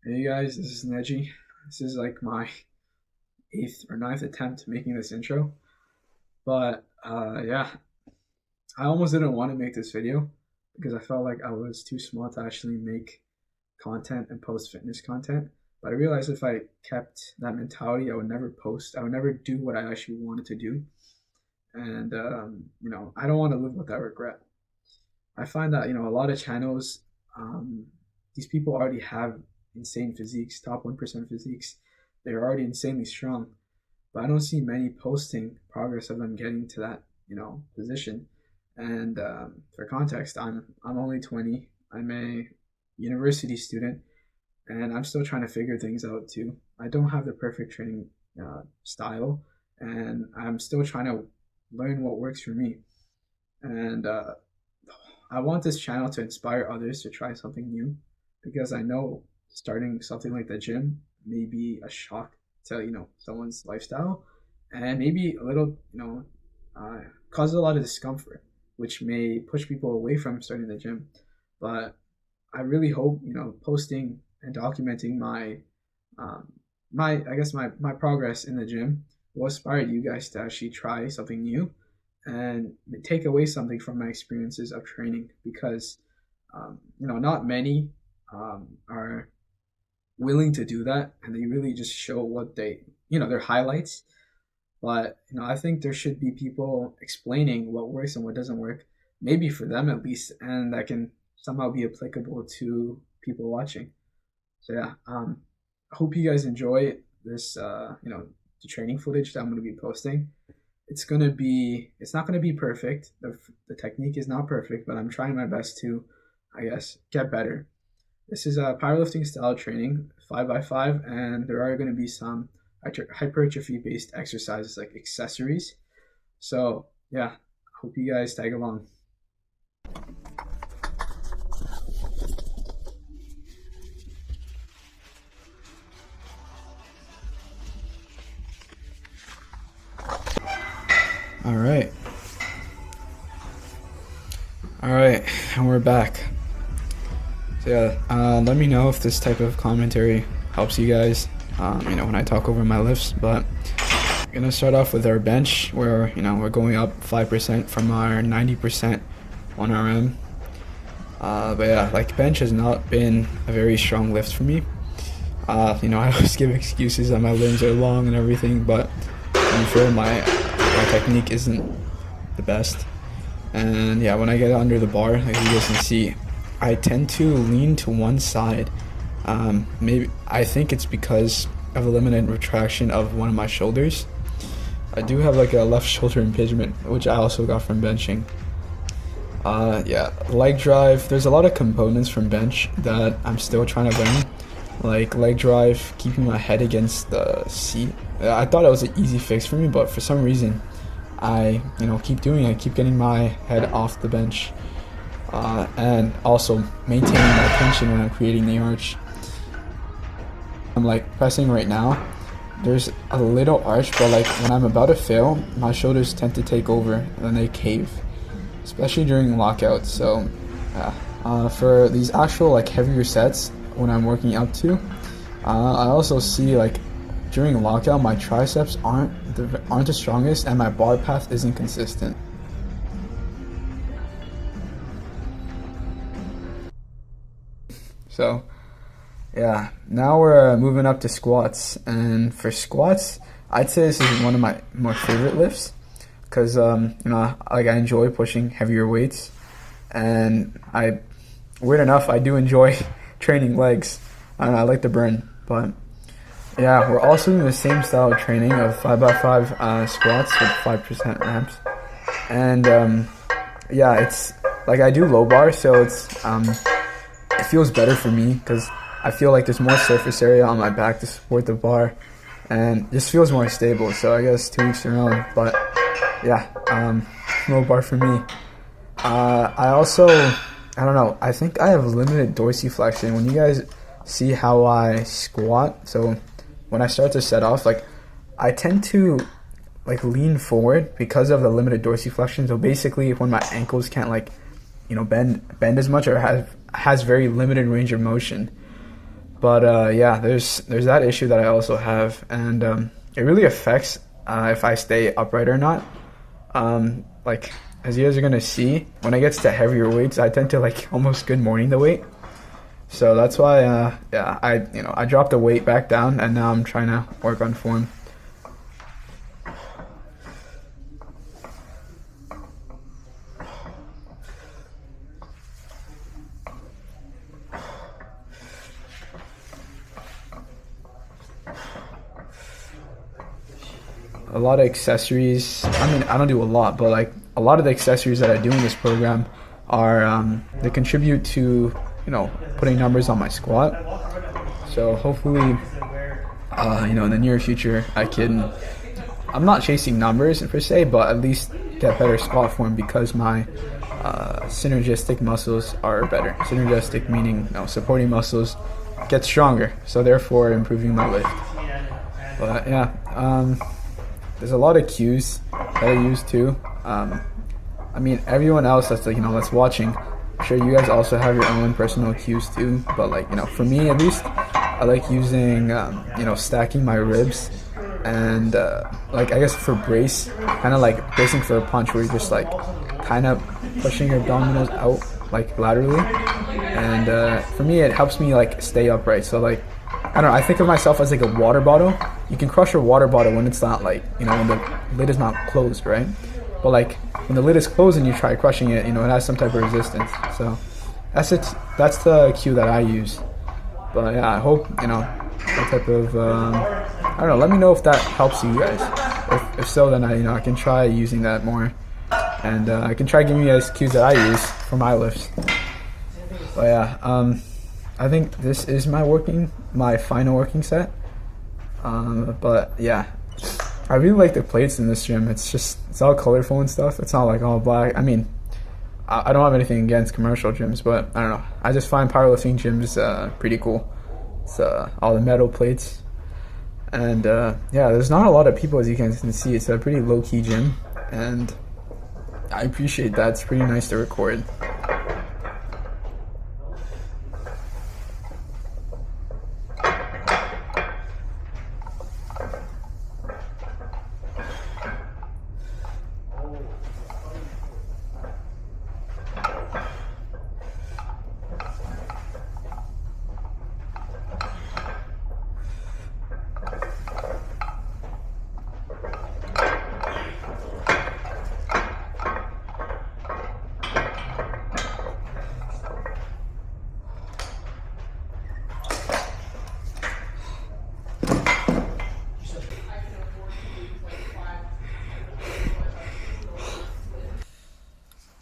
Hey guys, this is Neji. This is like my eighth or ninth attempt making this intro. But yeah, I almost didn't want to make this video because I felt like I was too small to actually make content and post fitness content. But I realized if I kept that mentality, I would never post. I would never do what I actually wanted to do. And I don't want to live with that regret. I find that a lot of channels, um, these people already have insane physiques, top 1% physiques. They're already insanely strong, but I don't see many posting progress of them getting to that position. And for context, I'm only 20. I'm a university student, and I'm still trying to figure things out too. I don't have the perfect training style, and I'm still trying to learn what works for me. And I want this channel to inspire others to try something new because I know starting something like the gym may be a shock to someone's lifestyle and maybe a little cause a lot of discomfort, which may push people away from starting the gym. But I really hope posting and documenting um, my I guess my progress in the gym will inspire you guys to actually try something new and take away something from my experiences of training because not many are willing to do that, and they really just show what they their highlights. But I think there should be people explaining what works and what doesn't work, maybe for them at least, and that can somehow be applicable to people watching. So yeah, I hope you guys enjoy this the training footage that I'm going to be posting. It's not gonna be perfect. The technique is not perfect, but I'm trying my best to, I guess, get better. This is a powerlifting style training, 5x5, and there are going to be some hypertrophy based exercises like accessories. So yeah, hope you guys tag along. All right. All right, and we're back. So yeah, let me know if this type of commentary helps you guys. When I talk over my lifts. But I'm gonna start off with our bench, where we're going up 5% from our 90% 1 RM. But yeah, like bench has not been a very strong lift for me. I always give excuses that my limbs are long and everything, but I'm sure my technique isn't the best. And yeah, when I get under the bar, like you guys can see, I tend to lean to one side. Maybe I think it's because of a limited retraction of one of my shoulders. I do have like a left shoulder impingement, which I also got from benching. Yeah, leg drive. There's a lot of components from bench that I'm still trying to learn, like leg drive, keeping my head against the seat. I thought it was an easy fix for me, but for some reason, I keep doing it. I keep getting my head off the bench. And also maintaining my tension when I'm creating the arch. I'm like pressing right now. There's a little arch, but like when I'm about to fail, my shoulders tend to take over and then they cave, especially during lockouts. So for these actual like heavier sets, when I'm working up to, I also see like during lockout my triceps aren't the strongest and my bar path isn't consistent. So yeah, now we're moving up to squats, and for squats, I'd say this is one of my more favorite lifts because like I enjoy pushing heavier weights, and weird enough, I do enjoy training legs. I like the burn, but yeah, we're also doing the same style of training of 5x5 squats with 5% reps, and yeah, it's like I do low bar, so it feels better for me because I feel like there's more surface area on my back to support the bar, and this feels more stable. So I guess 2 weeks around, but yeah, low bar for me. I don't know. I think I have limited dorsiflexion. When you guys see how I squat, so when I start to set off, like I tend to like lean forward because of the limited dorsiflexion. So basically, when my ankles can't bend as much or has very limited range of motion. But yeah, there's that issue that I also have, and it really affects if I stay upright or not. Like as you guys are gonna see, when it gets to heavier weights, I tend to like almost good morning the weight. So that's why, yeah, I dropped the weight back down, and now I'm trying to work on form. A lot of accessories. I mean, I don't do a lot, but like a lot of the accessories that I do in this program are they contribute to putting numbers on my squat. So hopefully, in the near future, I'm not chasing numbers per se, but at least get better squat form because my synergistic muscles are better. Synergistic meaning supporting muscles get stronger, so therefore improving my lift. But yeah, there's a lot of cues that I use too. I mean, everyone else that's that's watching, I'm sure you guys also have your own personal cues too. But like for me at least, I like using stacking my ribs, and like I guess for brace, kind of like bracing for a punch, where you're just like kind of pushing your abdominals out like laterally, and for me it helps me like stay upright. So like I don't know, I think of myself as like a water bottle. You can crush your water bottle when it's not like when the lid is not closed, right? But like when the lid is closed and you try crushing it, it has some type of resistance. So that's it. That's the cue that I use. But yeah, I hope that type of I don't know. Let me know if that helps you guys. If so, then I can try using that more, and I can try giving you guys cues that I use for my lifts. But yeah, I think this is my final working set. But yeah, I really like the plates in this gym. It's all colorful and stuff. It's not like all black. I mean, I don't have anything against commercial gyms, but I don't know. I just find powerlifting gyms pretty cool. It's all the metal plates, and yeah, there's not a lot of people, as you can see. It's a pretty low-key gym, and I appreciate that. It's pretty nice to record.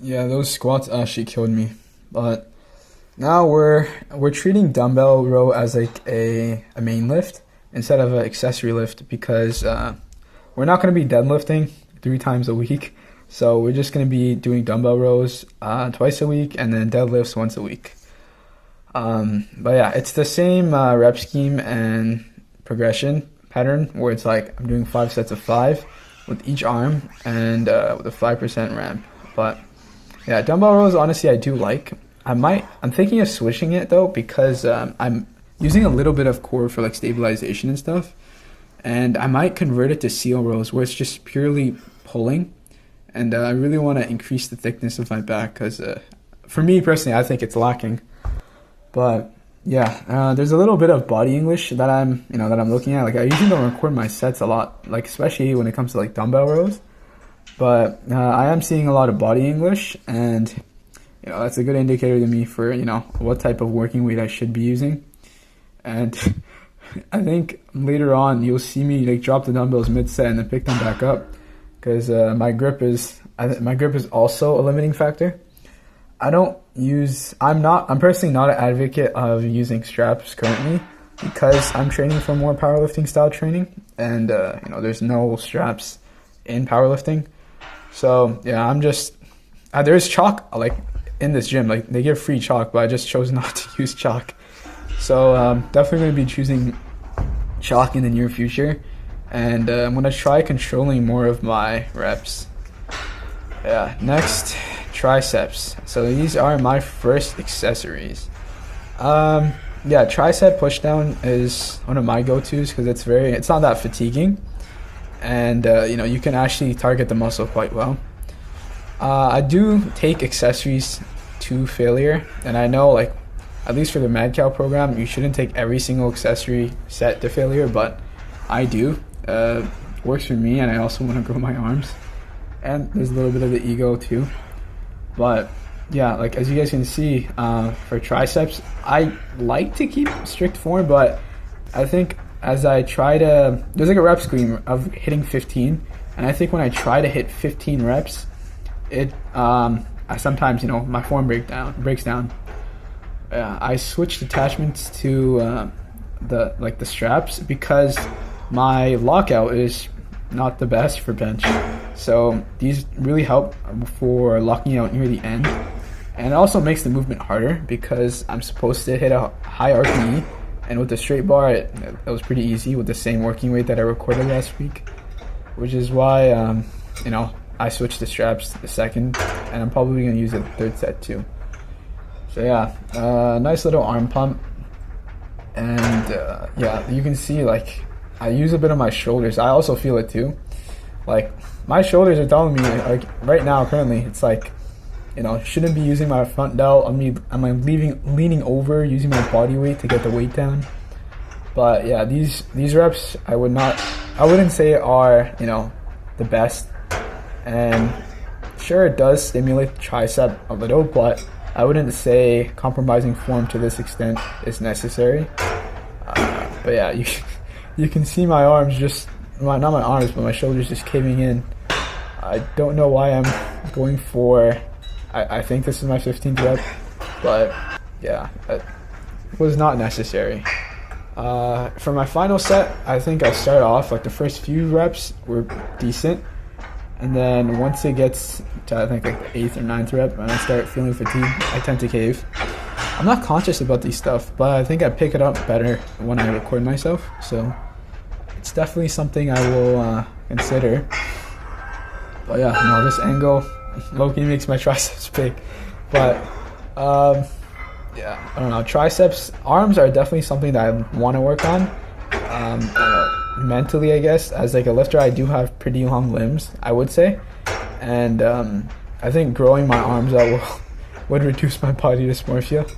Yeah, those squats actually killed me. But now we're treating dumbbell row as like a main lift instead of an accessory lift, because we're not going to be deadlifting 3 times a week. So we're just going to be doing dumbbell rows twice a week, and then deadlifts once a week. But yeah, it's the same rep scheme and progression pattern, where it's like I'm doing 5 sets of 5 with each arm, and with a 5% ramp. But yeah, dumbbell rows, honestly, I do like. I'm thinking of switching it though, because I'm using a little bit of core for like stabilization and stuff, and I might convert it to seal rows, where it's just purely pulling. And I really want to increase the thickness of my back, because for me personally, I think it's lacking. But yeah, there's a little bit of body English that I'm looking at. Like I usually don't record my sets a lot, like especially when it comes to like dumbbell rows. But I am seeing a lot of body English, and that's a good indicator to me for what type of working weight I should be using. And I think later on you'll see me like drop the dumbbells mid-set and then pick them back up, because my grip is also a limiting factor. I'm personally not an advocate of using straps currently, because I'm training for more powerlifting style training, and there's no straps in powerlifting. So yeah, I'm just there's chalk like in this gym, like they give free chalk, but I just chose not to use chalk. So definitely going to be choosing chalk in the near future, and I'm going to try controlling more of my reps. Yeah, next, triceps. So these are my first accessories. yeah, tricep pushdown is one of my go-tos because it's not that fatiguing, and you can actually target the muscle quite well. I do take accessories to failure, and I know, like, at least for the Mad Cow program, you shouldn't take every single accessory set to failure, but I do. Works for me, and I also want to grow my arms, and there's a little bit of the ego too. But yeah, like as you guys can see, for triceps, I like to keep strict form, but I think as I try to, there's like a rep screen of hitting 15, and I think when I try to hit 15 reps, I sometimes, my form breaks down. I switched attachments to the straps because my lockout is not the best for bench. So these really help for locking out near the end. And it also makes the movement harder because I'm supposed to hit a high RPE. And with the straight bar, it was pretty easy with the same working weight that I recorded last week. Which is why, I switched the straps to the second. And I'm probably going to use it the third set too. So yeah, nice little arm pump. And yeah, you can see, like, I use a bit of my shoulders. I also feel it too. Like, my shoulders are telling me, like, right now, currently, it's like, shouldn't be using my front delt. I'm leaning over, using my body weight to get the weight down. But yeah, these reps, I wouldn't say are, the best. And sure, it does stimulate the tricep a little, but I wouldn't say compromising form to this extent is necessary. But yeah, you can see my arms not my arms, but my shoulders just caving in. I don't know why I'm going for, I think this is my 15th rep, but yeah, it was not necessary. For my final set, I think I start off, like, the first few reps were decent, and then once it gets to, I think, like the 8th or 9th rep, and I start feeling fatigued, I tend to cave. I'm not conscious about these stuff, but I think I pick it up better when I record myself, so it's definitely something I will consider. But yeah, no, this angle low-key makes my triceps big. But yeah, I don't know. Triceps, arms are definitely something that I want to work on. Mentally, I guess, as like a lifter, I do have pretty long limbs, I would say, and I think growing my arms out would reduce my body dysmorphia.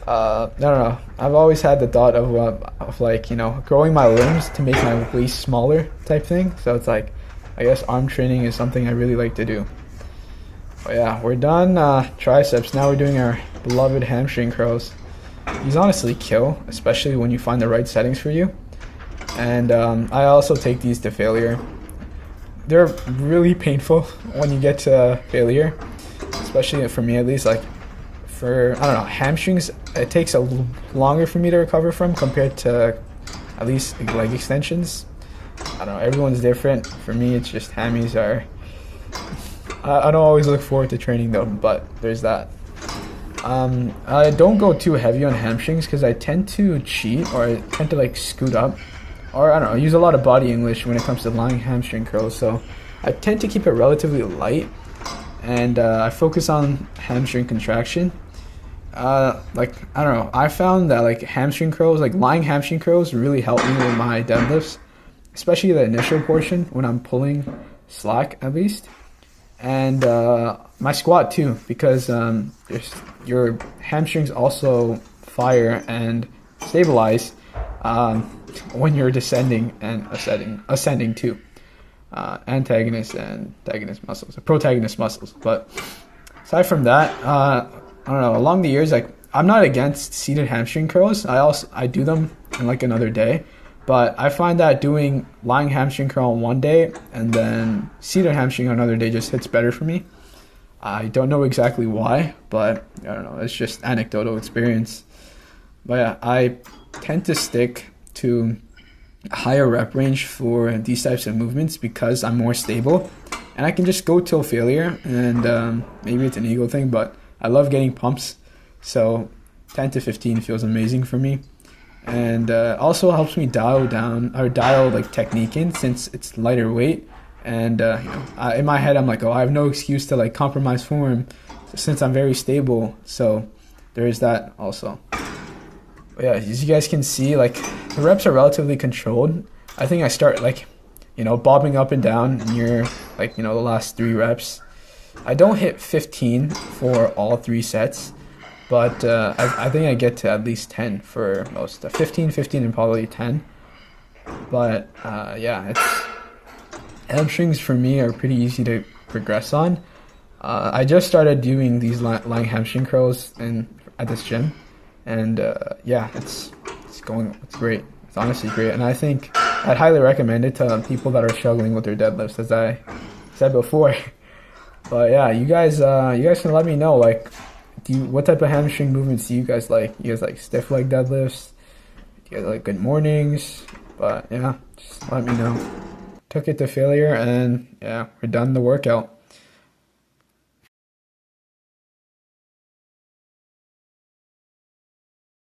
I don't know. I've always had the thought of like, growing my limbs to make my waist smaller type thing. So it's like, I guess arm training is something I really like to do. But yeah, we're done triceps. Now we're doing our beloved hamstring curls. These honestly kill, especially when you find the right settings for you. And I also take these to failure. They're really painful when you get to failure, especially for me at least. Like, for, I don't know, hamstrings, it takes a longer for me to recover from compared to at least leg extensions. I don't know, everyone's different. For me, it's just hammies are, I don't always look forward to training them, but there's that. I don't go too heavy on hamstrings because I tend to cheat, or I tend to like scoot up, or I don't know, use a lot of body English when it comes to lying hamstring curls. So I tend to keep it relatively light, and I focus on hamstring contraction. Like, I don't know, I found that like hamstring curls, like lying hamstring curls, really help me with my deadlifts, especially the initial portion when I'm pulling slack at least, and my squat too, because your hamstrings also fire and stabilize when you're descending and ascending too. Antagonist and antagonist muscles, protagonist muscles. But aside from that, I don't know, along the years, like, I'm not against seated hamstring curls. I do them in like another day, but I find that doing lying hamstring curl on one day and then seated hamstring on another day just hits better for me. I don't know exactly why, but I don't know, it's just anecdotal experience. But yeah, I tend to stick to a higher rep range for these types of movements because I'm more stable and I can just go till failure. And maybe it's an ego thing, but I love getting pumps, so 10 to 15 feels amazing for me. And also helps me dial like technique in, since it's lighter weight. And in my head I'm like, oh, I have no excuse to like compromise form since I'm very stable. So there is that also. But yeah, as you guys can see, like the reps are relatively controlled. I think I start like, bobbing up and down near like, the last 3 reps. I don't hit 15 for all 3 sets, but I think I get to at least 10 for most. 15, 15, and probably 10. But yeah, hamstrings for me are pretty easy to progress on. I just started doing these lying hamstring curls at this gym, and yeah, it's great. It's honestly great, and I think I'd highly recommend it to people that are struggling with their deadlifts, as I said before. But yeah, you guys can let me know, like, what type of hamstring movements do you guys like? You guys like stiff leg deadlifts? Do you guys like good mornings? But yeah, just let me know. Took it to failure, and yeah, we're done the workout.